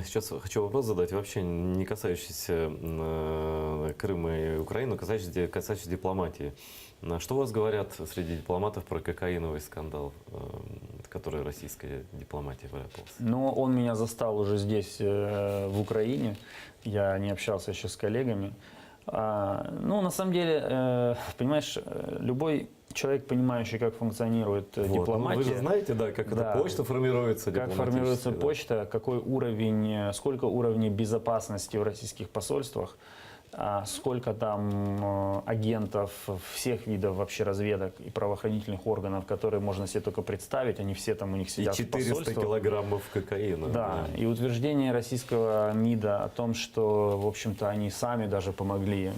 Сейчас хочу вопрос задать, вообще не касающийся Крыма и Украины, касающийся дипломатии. Что у вас говорят среди дипломатов про кокаиновый скандал, который российская дипломатия вляпалась? Но он меня застал уже здесь, в Украине. Я не общался еще с коллегами. Ну, на самом деле, понимаешь, любой человек, понимающий, как функционирует дипломатия. Вы же знаете, да, как эта почта формируется, как формируется да. почта, какой уровень, сколько уровней безопасности в российских посольствах, сколько там агентов всех видов вообще разведок и правоохранительных органов, которые можно себе только представить, они все там у них сидят и 400 в посольствах. килограммов кокаина. Да, и утверждение российского МИДа о том, что, в общем-то, они сами даже помогли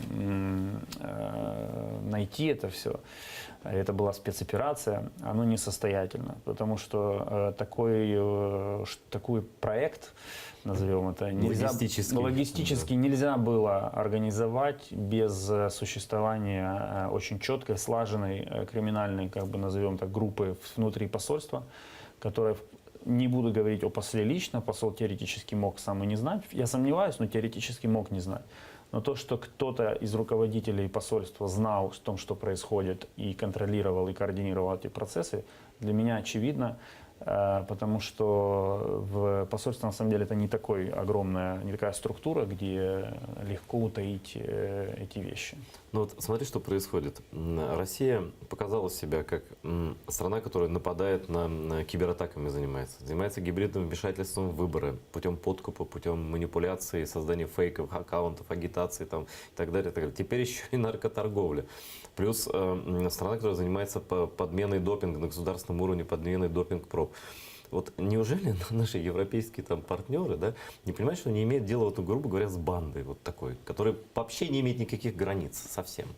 найти это все, это была спецоперация, оно несостоятельно, потому что такой проект, назовем это, логистически нельзя было организовать без существования очень четкой, слаженной криминальной, как бы назовем так, группы внутри посольства, которая, не буду говорить о после лично, посол теоретически мог сам и не знать, я сомневаюсь, но теоретически мог не знать. Но то, что кто-то из руководителей посольства знал о том, что происходит, и контролировал, и координировал эти процессы, для меня очевидно, потому что в посольстве на самом деле это не такая структура, где легко утаить эти вещи. Ну вот смотри, что происходит. Россия показала себя как страна, которая нападает на кибератаками, занимается гибридным вмешательством в выборы, путем подкупа, путем манипуляции, создания фейковых аккаунтов, агитации там, и так далее, и так далее. Теперь еще и наркоторговля. Плюс страна, которая занимается подменой допинга на государственном уровне, подменой допинг-проб. Вот неужели наши европейские там партнеры, да, не понимают, что не имеют дела, вот, грубо говоря, с бандой вот такой, которая вообще не имеет никаких границ совсем?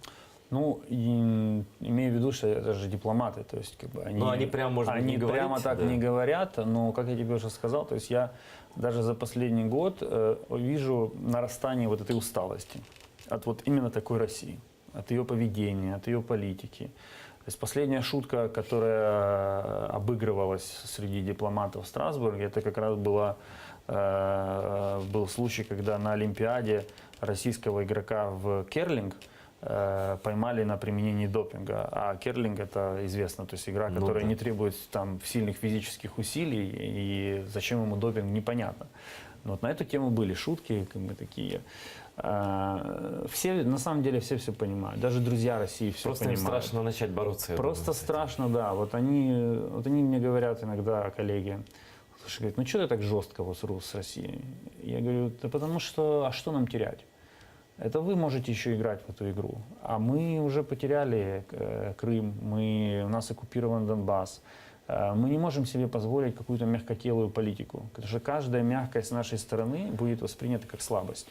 Ну, имею в виду, что это же дипломаты, то есть как бы они прямо, может быть, не говорить, прямо так не говорят, но, как я тебе уже сказал, то есть я даже за последний год вижу нарастание вот этой усталости от вот именно такой России, от ее поведения, от ее политики. То есть последняя шутка, которая обыгрывалась среди дипломатов в Страсбурге, это как раз был случай, когда на Олимпиаде российского игрока в керлинг поймали на применении допинга. А керлинг — это известно, то есть игра, которая не требует там сильных физических усилий, и зачем ему допинг, непонятно. Но вот на эту тему были шутки, как мы такие. Все, на самом деле, все понимают. Даже друзья России все просто понимают. Просто им страшно начать бороться. Просто страшно, да. Вот они мне говорят иногда, коллеги, слушай, говорят, ну что ты так жестко вот с Россией? Я говорю, да потому что, а что нам терять? Это вы можете еще играть в эту игру. А мы уже потеряли Крым, у нас оккупирован Донбасс. Мы не можем себе позволить какую-то мягкотелую политику, потому что каждая мягкость с нашей стороны будет воспринята как слабость.